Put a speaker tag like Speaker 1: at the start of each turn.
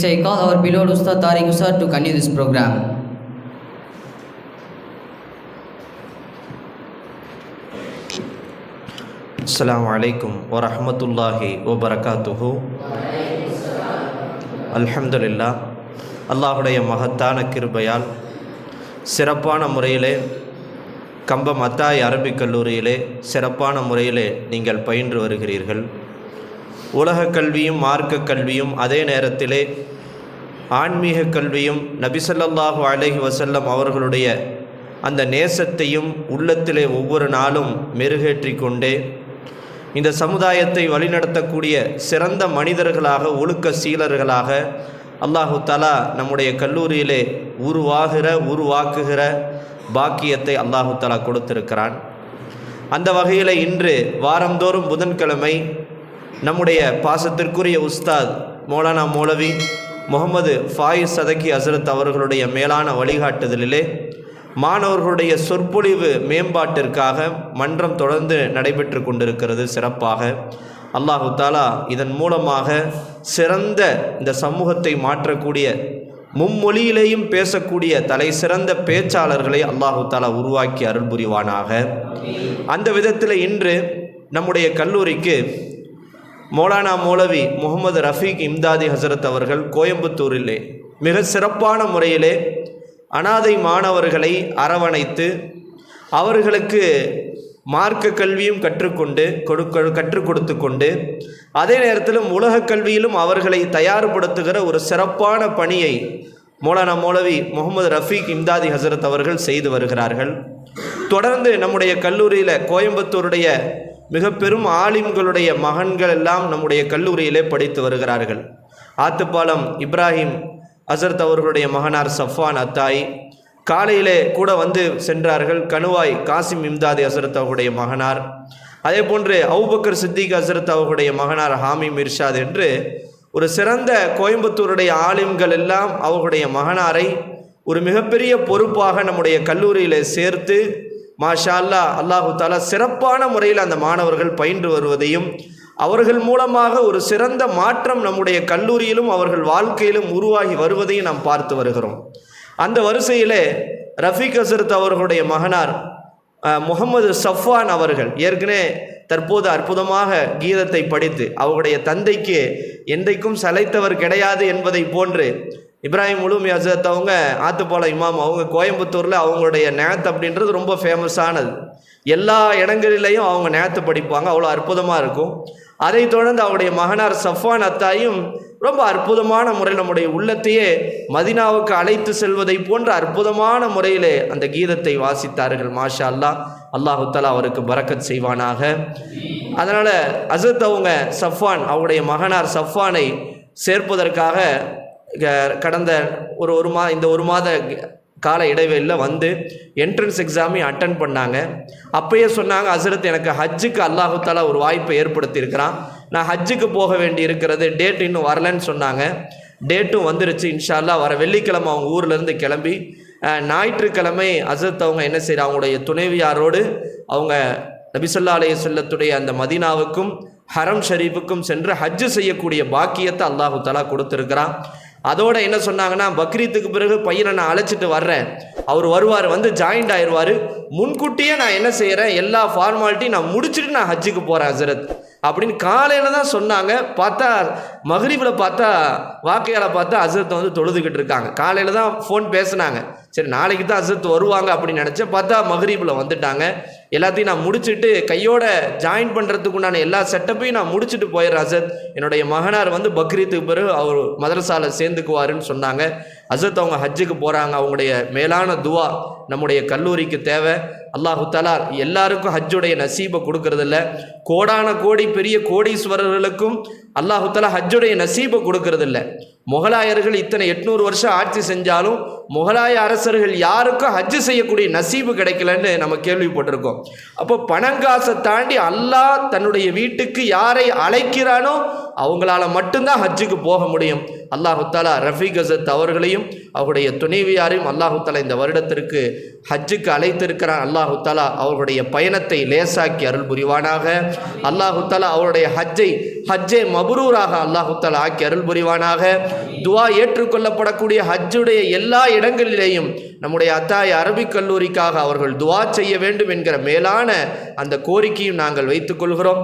Speaker 1: Next, I call our beloved Ustad Tariq Ustad to continue this program.
Speaker 2: Assalamu alaikum wa rahmatullahi wa barakatuhu. Alhamdulillah, அல்லாஹுடைய மகத்தான கிருபையால் சிறப்பான முறையிலே கம்பம் அத்தாய் Arabic கல்லூரியிலே சிறப்பான முறையிலே நீங்கள் பயின்று வருகிறீர்கள். உலக கல்வியும் மார்க்க கல்வியும் அதே நேரத்திலே ஆன்மீக கல்வியும் நபி ஸல்லல்லாஹு அலைஹி வஸல்லம் அவர்களுடைய அந்த நேசத்தையும் உள்ளத்திலே ஒவ்வொரு நாளும் மெருகேற்றி கொண்டே இந்த சமுதாயத்தை வழிநடத்தக்கூடிய சிறந்த மனிதர்களாக ஒழுக்க சீலர்களாக அல்லாஹு தஆலா நம்முடைய கல்லூரியிலே உருவாக்குகிற பாக்கியத்தை அல்லாஹு தஆலா கொடுத்திருக்கிறான். அந்த வகையில் இன்று வாரந்தோறும் புதன்கிழமை நம்முடைய பாசத்திற்குரிய உஸ்தாத் மௌலானா மௌலவி முகமது ஃபாயிஸ் சதகி ஹசரத் அவர்களுடைய மேலான வழிகாட்டுதலிலே மாணவர்களுடைய சொற்பொழிவு மேம்பாட்டிற்காக மன்றம் தொடர்ந்து நடைபெற்று கொண்டிருக்கிறது. சிறப்பாக அல்லாஹு தஆலா இதன் மூலமாக சிறந்த இந்த சமூகத்தை மாற்றக்கூடிய மும்மொழியிலேயும் பேசக்கூடிய தலை சிறந்த பேச்சாளர்களை அல்லாஹு தஆலா உருவாக்கி அருள் புரிவானாக. அந்த விதத்தில் இன்று நம்முடைய கல்லூரிக்கு மௌலானா மௌலவி முகமது ரஃபீக் இம்தாதி ஹசரத் அவர்கள் கோயம்புத்தூரிலே மிக சிறப்பான முறையிலே அனாதை மாணவர்களை அரவணைத்து அவர்களுக்கு மார்க்க கல்வியும் கற்றுக் கொடுத்து கொண்டு அதே நேரத்தில் உலக கல்வியிலும் அவர்களை தயார்படுத்துகிற ஒரு சிறப்பான பணியை மௌலானா மௌலவி முகமது ரஃபீக் இம்தாதி ஹசரத் அவர்கள் செய்து வருகிறார்கள். தொடர்ந்து நம்முடைய கல்லூரியில் கோயம்புத்தூருடைய மிக பெரும் ஆலிம்களுடைய மகன்கள் எல்லாம் நம்முடைய கல்லூரியிலே படித்து வருகிறார்கள். ஆத்துப்பாலம் இப்ராஹிம் ஹசரத் அவர்களுடைய மகனார் சஃப்வான் அத்தாய் காலையிலே கூட வந்து சென்றார்கள். கணுவாய் காசிம் இம்தாதி ஹசரத் அவர்களுடைய மகனார், அதே போன்று அபூபக்கர் சித்திக் ஹசரத் அவர்களுடைய மகனார் ஹாமிம் இர்ஷாத் என்று ஒரு சிறந்த கோயம்புத்தூருடைய ஆலிம்கள் எல்லாம் அவர்களுடைய மகனாரை ஒரு மிகப்பெரிய பொறுப்பாக நம்முடைய கல்லூரியில் சேர்த்து மாஷா அல்லாஹ் அல்லாஹு தஆலா சிறப்பான முறையில் அந்த மாணவர்கள் பயின்று வருவதையும் அவர்கள் மூலமாக ஒரு சிறந்த மாற்றம் நம்முடைய கல்லூரியிலும் அவர்கள் வாழ்க்கையிலும் உருவாகி வருவதையும் நாம் பார்த்து வருகிறோம். அந்த வரிசையிலே ரஃபீக் ஹசரத் அவர்களுடைய மகனார் முகமது சஃப்வான் அவர்கள் ஏற்கனவே தற்போது அற்புதமாக கீதத்தை படித்து அவருடைய தந்தைக்கு என்றைக்கும் சளைத்தவர் கிடையாது என்பதை போன்று இப்ராஹிம் உலூமி ஹசரத் அவங்க ஆத்துப்பாலம் இமாம் அவங்க கோயம்புத்தூரில் அவங்களுடைய நேத்து அப்படின்றது ரொம்ப ஃபேமஸானது. எல்லா இடங்களிலையும் அவங்க நேத்து படிப்பாங்க, அவ்வளோ அற்புதமாக இருக்கும். அதை தொடர்ந்து அவருடைய மகனார் சஃப்வான் அத்தாயும் ரொம்ப அற்புதமான முறையில் நம்முடைய உள்ளத்தையே மதீனாவுக்கு அழைத்து செல்வதை போன்ற அற்புதமான முறையிலே அந்த கீதத்தை வாசித்தார்கள். மாஷா அல்லாஹ், அல்லாஹு தஆலா அவருக்கு பரக்கத் செய்வானாக. அதனால் ஹசரத் அவங்க சஃப்வான் அவருடைய மகனார் சஃப்வானை சேர்ப்பதற்காக கடந்த இந்த ஒரு மாத கால இடைவெளியில் வந்து என்ட்ரன்ஸ் எக்ஸாமையும் அட்டன் பண்ணாங்க. அப்பயே சொன்னாங்க, ஹசரத் எனக்கு ஹஜ்ஜுக்கு அல்லாஹு தஆலா ஒரு வாய்ப்பை ஏற்படுத்தியிருக்கிறான், நான் ஹஜ்ஜுக்கு போக வேண்டி இருக்கிறது, டேட் இன்னும் வரலன்னு சொன்னாங்க. டேட்டும் வந்துருச்சு. இன்ஷா அல்லாஹ் வர வெள்ளிக்கிழமை அவங்க ஊர்லேருந்து கிளம்பி ஞாயிற்றுக்கிழமை ஹசரத் அவங்க என்ன செய்கிறாங்க, அவங்களுடைய துணைவியாரோடு அவங்க நபி ஸல்லல்லாஹு அலைஹி வஸல்லத்துடைய அந்த மதீனாவுக்கும் ஹரம் ஷரீஃபுக்கும் சென்று ஹஜ்ஜு செய்யக்கூடிய பாக்கியத்தை அல்லாஹு தஆலா கொடுத்துருக்கிறான். அதோட என்ன சொன்னாங்கன்னா, பக்ரீத்துக்கு பிறகு பையனை நான் அழைச்சிட்டு வர்றேன், அவர் வருவார், வந்து ஜாயிண்ட் ஆயிடுவார், முன்கூட்டியே நான் என்ன செய்கிறேன், எல்லா ஃபார்மாலிட்டியும் நான் முடிச்சுட்டு நான் ஹஜ்ஜுக்கு போகிறேன் ஹசரத் அப்படின்னு காலையில் தான் சொன்னாங்க. பார்த்தா மக்ரிபில் பார்த்தா வாக்கையால் பார்த்தா ஹசரத்தை வந்து தொழுதுகிட்டு இருக்காங்க. காலையில் தான் ஃபோன் பேசினாங்க, சரி நாளைக்கு தான் ஹசரத் வருவாங்க அப்படின்னு நினச்சேன். பார்த்தா மக்ரிபில் வந்துட்டாங்க. எல்லாத்தையும் நான் முடிச்சுட்டு கையோட ஜாயின் பண்ணுறதுக்கு உண்டான எல்லா செட்டப்பையும் நான் முடிச்சுட்டு போயிடுறேன் ஹசரத், என்னுடைய மகனார் வந்து பக்ரீத்துக்கு பிறகு அவர் மதரசாவில் சேர்ந்துக்குவாருன்னு சொன்னாங்க. ஹசரத் அவங்க ஹஜ்ஜுக்கு போகிறாங்க. அவங்களுடைய மேலான துவா நம்முடைய கல்லூரிக்கு தேவை. அல்லாஹு தஆலா எல்லாருக்கும் ஹஜ்ஜுடைய நசீபை கொடுக்கறதில்ல. கோடான கோடி பெரிய கோடீஸ்வரர்களுக்கும் அல்லாஹு தஆலா ஹஜ்ஜுடைய நசீபை கொடுக்கறதில்ல. முகலாயர்கள் இத்தனை 800 வருஷம் ஆட்சி செஞ்சாலும் முகலாய அரசர்கள் யாருக்கும் ஹஜ்ஜு செய்யக்கூடிய நசீபு கிடைக்கலன்னு நம்ம கேள்விப்பட்டிருக்கோம். அப்போ பணங்காசை தாண்டி அல்லாஹ் தன்னுடைய வீட்டுக்கு யாரை அழைக்கிறானோ அவங்களால மட்டும்தான் ஹஜ்ஜுக்கு போக முடியும். அல்லாஹு தஆலா ரஃபீக் ஹசரத் அவர்களையும் அவருடைய துணைவியாரையும் அல்லாஹு தஆலா இந்த வருடத்திற்கு ஹஜ்ஜுக்கு அழைத்திருக்கிறான். அல்லாஹு தஆலா அவர்களுடைய பயணத்தை லேசாக்கி அருள் புரிவானாக. அல்லாஹு தஆலா அவருடைய ஹஜ்ஜை மபரூராக அல்லாஹு தஆலா ஆக்கி அருள் புரிவானாக. துவா ஏற்றுக்கொள்ளப்படக்கூடிய ஹஜ்ஜுடைய எல்லா இடங்களிலேயும் நம்முடைய அத்தாய் அரபிக் கல்லூரிக்காக அவர்கள் துவா செய்ய வேண்டும் என்கிற மேலான அந்த கோரிக்கையும் நாங்கள் வைத்துக்கொள்கிறோம்.